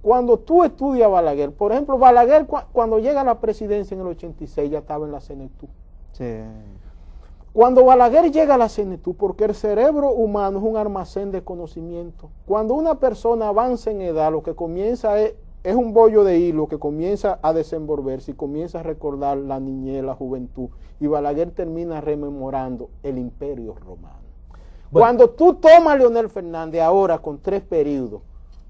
Cuando tú estudias a Balaguer, por ejemplo, Balaguer cuando llega a la presidencia en el 86 ya estaba en la CNTU. Sí. Cuando Balaguer llega a la CNTU, porque el cerebro humano es un almacén de conocimiento, cuando una persona avanza en edad, lo que comienza es un bollo de hilo que comienza a desenvolverse y comienza a recordar la niñez, la juventud, y Balaguer termina rememorando el Imperio Romano. Bueno, cuando tú tomas a Leonel Fernández ahora con 3 periodos,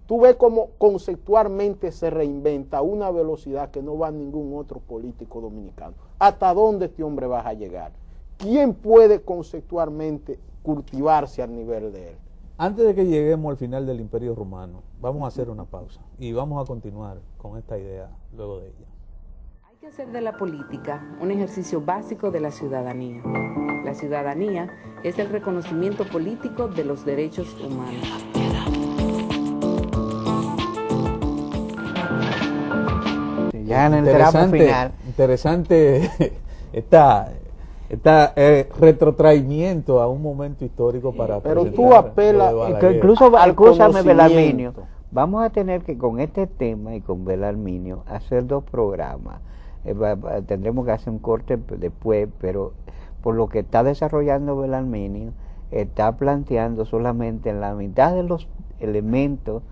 tú ves cómo conceptualmente se reinventa a una velocidad que no va a ningún otro político dominicano. ¿Hasta dónde este hombre va a llegar? ¿Quién puede conceptualmente cultivarse al nivel de él? Antes de que lleguemos al final del Imperio Romano, vamos a hacer una pausa y vamos a continuar con esta idea luego de ella. Hay que hacer de la política un ejercicio básico de la ciudadanía. La ciudadanía es el reconocimiento político de los derechos humanos. Ya en el tramo final. Interesante esta retrotraimiento a un momento histórico para pero tú apelas incluso escúchame, Belarminio, vamos a tener que con este tema y con Belarminio hacer 2 programas. Tendremos que hacer un corte después, pero por lo que está desarrollando Belarminio, está planteando solamente en la mitad de los elementos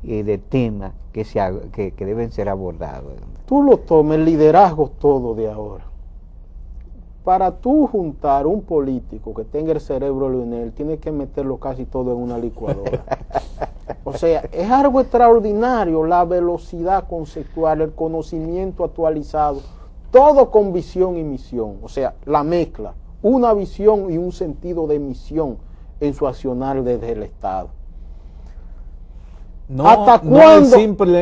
y de temas que deben ser abordados. Tú lo tomes, el liderazgo todo de ahora. Para tú juntar un político que tenga el cerebro Leonel, tienes que meterlo casi todo en una licuadora. O sea, es algo extraordinario la velocidad conceptual, el conocimiento actualizado, todo con visión y misión. O sea, la mezcla, una visión y un sentido de misión en su accionar desde el Estado. ¿Hasta cuándo?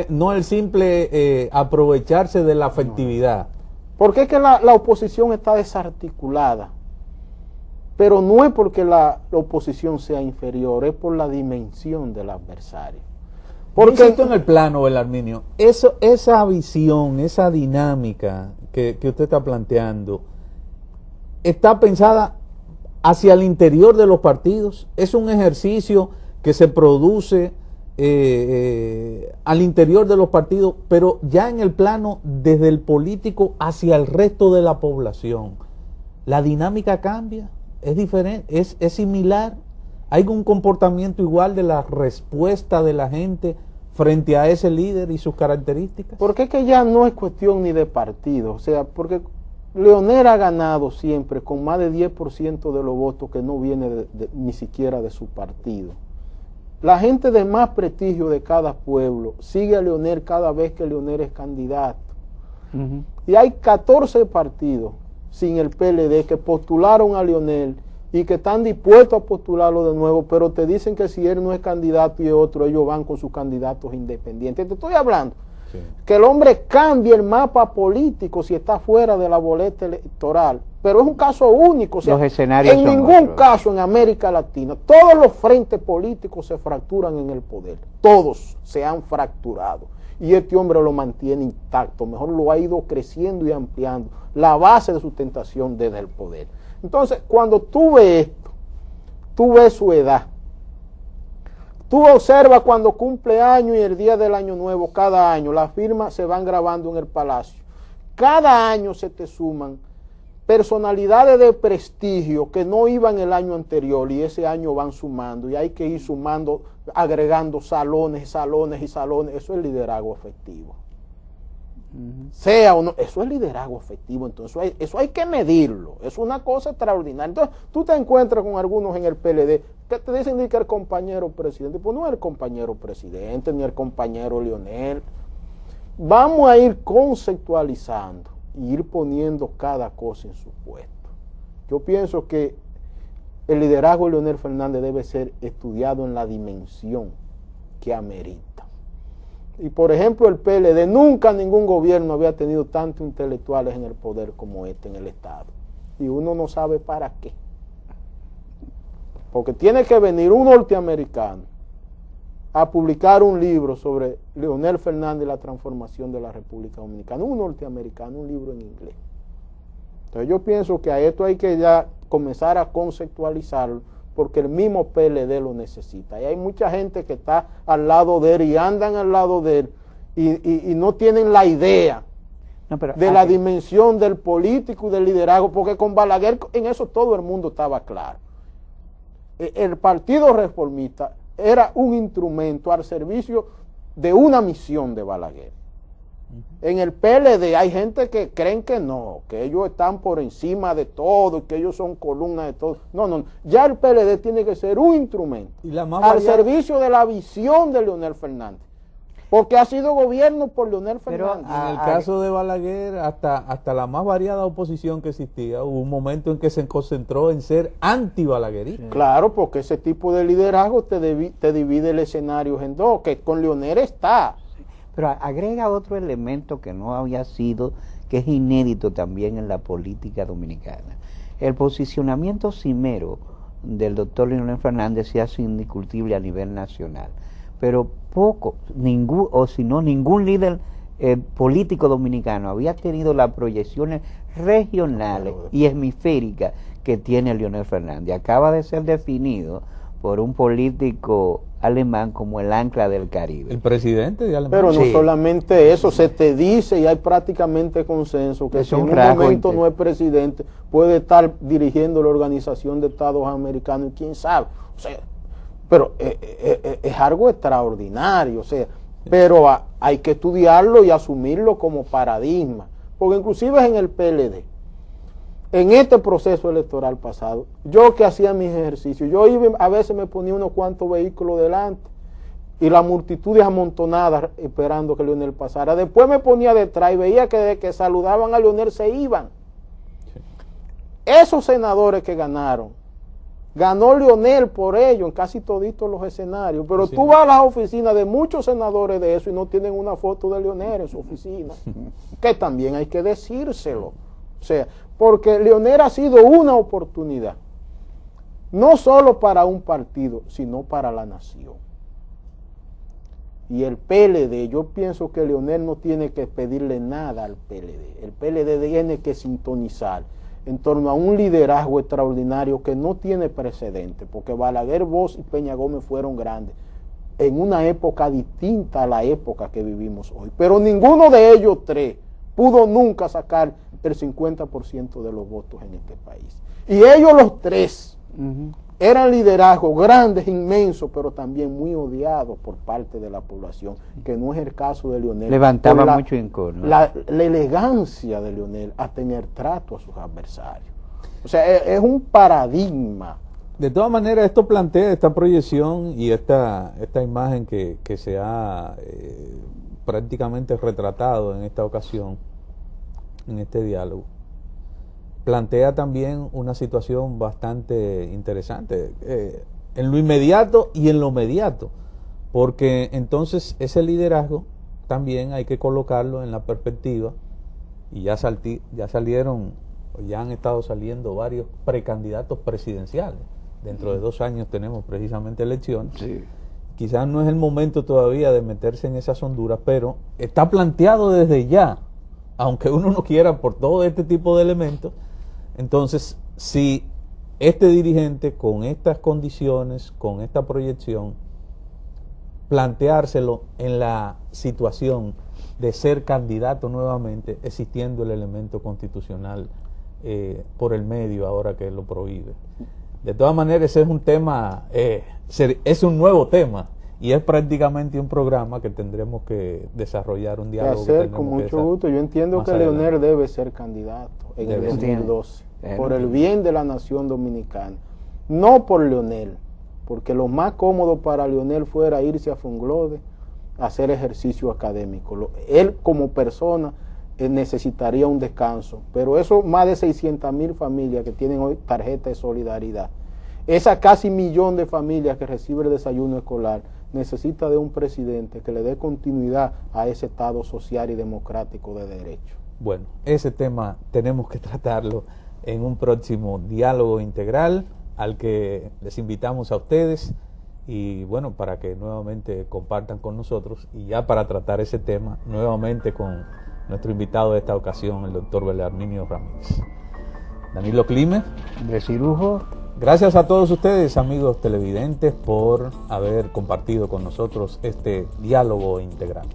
No el simple aprovecharse de la afectividad. Porque es que la oposición está desarticulada, pero no es porque la oposición sea inferior, es por la dimensión del adversario. Porque esto en el plano, Belarminio, esa visión, esa dinámica que usted está planteando, está pensada hacia el interior de los partidos, es un ejercicio que se produce al interior de los partidos, pero ya en el plano desde el político hacia el resto de la población. La dinámica cambia, es diferente, es similar. Hay un comportamiento igual de la respuesta de la gente frente a ese líder y sus características. Porque es que ya no es cuestión ni de partido, o sea, porque Leonel ha ganado siempre con más de 10% de los votos que no viene ni siquiera de su partido. La gente de más prestigio de cada pueblo sigue a Leonel cada vez que Leonel es candidato. Y hay 14 partidos sin el PLD que postularon a Leonel y que están dispuestos a postularlo de nuevo, pero te dicen que si él no es candidato y otro, ellos van con sus candidatos independientes. Te estoy hablando que el hombre cambie el mapa político si está fuera de la boleta electoral, pero es un caso único. O sea, los escenarios en ningún caso en América Latina todos los frentes políticos se fracturan en el poder, todos se han fracturado y este hombre lo mantiene intacto, mejor lo ha ido creciendo y ampliando, la base de sustentación desde el poder. Entonces, cuando tú ves esto, tú ves su edad. Tú observas cuando cumple año y el día del año nuevo, cada año, las firmas se van grabando en el Palacio. Cada año se te suman personalidades de prestigio que no iban el año anterior y ese año van sumando y hay que ir sumando, agregando salones, salones y salones. Eso es liderazgo efectivo. Sea o no, eso es liderazgo efectivo, entonces eso hay que medirlo, es una cosa extraordinaria. Entonces tú te encuentras con algunos en el PLD que te dicen que el compañero presidente, pues no es el compañero presidente ni el compañero Leonel. Vamos a ir conceptualizando y ir poniendo cada cosa en su puesto. Yo pienso que el liderazgo de Leonel Fernández debe ser estudiado en la dimensión que amerita. Y por ejemplo el PLD, nunca ningún gobierno había tenido tantos intelectuales en el poder como este en el Estado. Y uno no sabe para qué. Porque tiene que venir un norteamericano a publicar un libro sobre Leonel Fernández y la transformación de la República Dominicana. Un norteamericano, un libro en inglés. Entonces yo pienso que a esto hay que ya comenzar a conceptualizarlo porque el mismo PLD lo necesita. Y hay mucha gente que está al lado de él y andan al lado de él y no tienen la idea de la dimensión del político y del liderazgo, porque con Balaguer en eso todo el mundo estaba claro. El Partido Reformista era un instrumento al servicio de una misión de Balaguer. En el PLD hay gente que creen que no, que ellos están por encima de todo, que ellos son columna de todo. No, ya el PLD tiene que ser un instrumento al servicio de la visión de Leonel Fernández, porque ha sido gobierno por Leonel Fernández. En el caso de Balaguer, hasta la más variada oposición que existía, hubo un momento en que se concentró en ser anti-balaguerista. Claro, porque ese tipo de liderazgo te divide el escenario en dos, que con Leonel está. Pero agrega otro elemento que no había sido, que es inédito también en la política dominicana. El posicionamiento cimero del doctor Leonel Fernández se hace indiscutible a nivel nacional, pero ningún líder político dominicano había tenido las proyecciones regionales y hemisféricas que tiene Leonel Fernández. Acaba de ser definido por un político alemán como el ancla del Caribe. El presidente de Alemania. Pero no solamente eso, se te dice y hay prácticamente consenso que si en un momento no es presidente, puede estar dirigiendo la Organización de Estados Americanos y quién sabe. O sea, pero es algo extraordinario, o sea, pero hay que estudiarlo y asumirlo como paradigma, porque inclusive en el PLD, en este proceso electoral pasado, yo que hacía mis ejercicios, yo iba, a veces me ponía unos cuantos vehículos delante y la multitud amontonada esperando que Leonel pasara. Después me ponía detrás y veía que de que saludaban a Leonel se iban. Sí. Esos senadores que ganó Leonel por ello en casi toditos los escenarios, pero sí. Tú vas a las oficinas de muchos senadores de eso y no tienen una foto de Leonel en su oficina, que también hay que decírselo. O sea, porque Leonel ha sido una oportunidad, no solo para un partido, sino para la nación. Y el PLD, yo pienso que Leonel no tiene que pedirle nada al PLD. El PLD tiene que sintonizar en torno a un liderazgo extraordinario que no tiene precedente, porque Balaguer, Bosch y Peña Gómez fueron grandes en una época distinta a la época que vivimos hoy. Pero ninguno de ellos tres pudo nunca sacar el 50% de los votos en este país. Y ellos los tres eran liderazgos grandes, inmensos, pero también muy odiados por parte de la población, que no es el caso de Leonel. Levantaba mucho encono. La elegancia de Leonel a tener trato a sus adversarios. O sea, es un paradigma. De todas maneras, esto plantea esta proyección y esta imagen que se ha prácticamente retratado en esta ocasión, en este diálogo, plantea también una situación bastante interesante en lo inmediato y en lo mediato, porque entonces ese liderazgo también hay que colocarlo en la perspectiva, y ya salieron, ya han estado saliendo varios precandidatos presidenciales. Dentro de 2 años tenemos precisamente elecciones. Sí. Quizás no es el momento todavía de meterse en esas honduras, pero está planteado desde ya, aunque uno no quiera por todo este tipo de elementos. Entonces, si este dirigente con estas condiciones, con esta proyección, planteárselo en la situación de ser candidato nuevamente, existiendo el elemento constitucional por el medio ahora que lo prohíbe. De todas maneras, ese es un tema, es un nuevo tema y es prácticamente un programa que tendremos que desarrollar, un diálogo. Con mucho gusto. Yo entiendo que Leonel debe ser candidato en el 2012, por el bien de la nación dominicana, no por Leonel, porque lo más cómodo para Leonel fuera irse a Funglode a hacer ejercicio académico. Él como persona necesitaría un descanso, pero eso más de 600,000 familias que tienen hoy tarjeta de solidaridad, esa casi 1,000,000 de familias que reciben el desayuno escolar, necesita de un presidente que le dé continuidad a ese Estado social y democrático de derecho. Bueno, ese tema tenemos que tratarlo en un próximo diálogo integral al que les invitamos a ustedes y bueno, para que nuevamente compartan con nosotros y ya para tratar ese tema nuevamente con nuestro invitado de esta ocasión, el doctor Belarminio Ramírez. Danilo Clime, Andrés Cirujo Gracias a todos ustedes, amigos televidentes, por haber compartido con nosotros este diálogo integral.